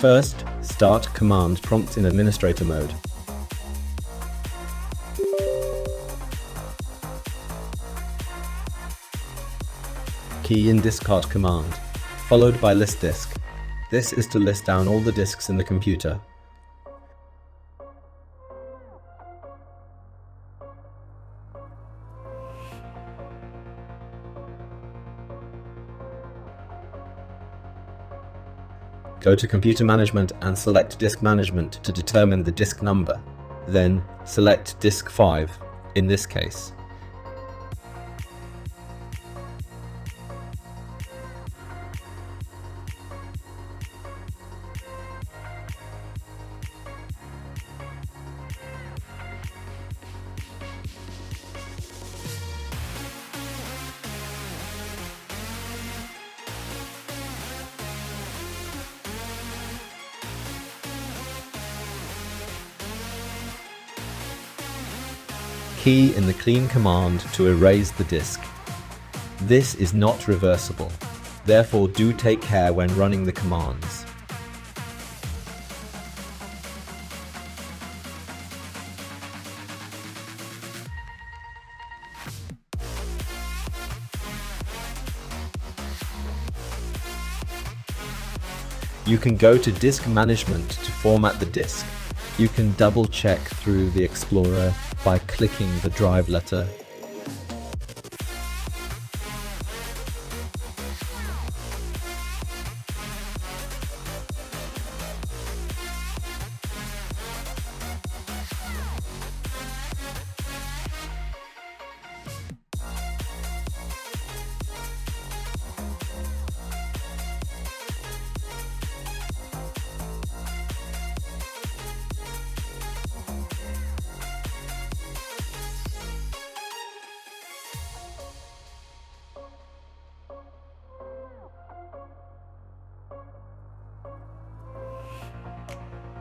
First, start command prompt in administrator mode. Key in diskpart command, followed by list disk. This is to list down all the disks in the computer. Go to Computer Management and select Disk Management to determine the disk number. Then select Disk 5 in this case. Key in the clean command to erase the disk. This is not reversible, therefore do take care when running the commands. You can go to Disk Management to format the disk. You can double check through the Explorer by clicking the drive letter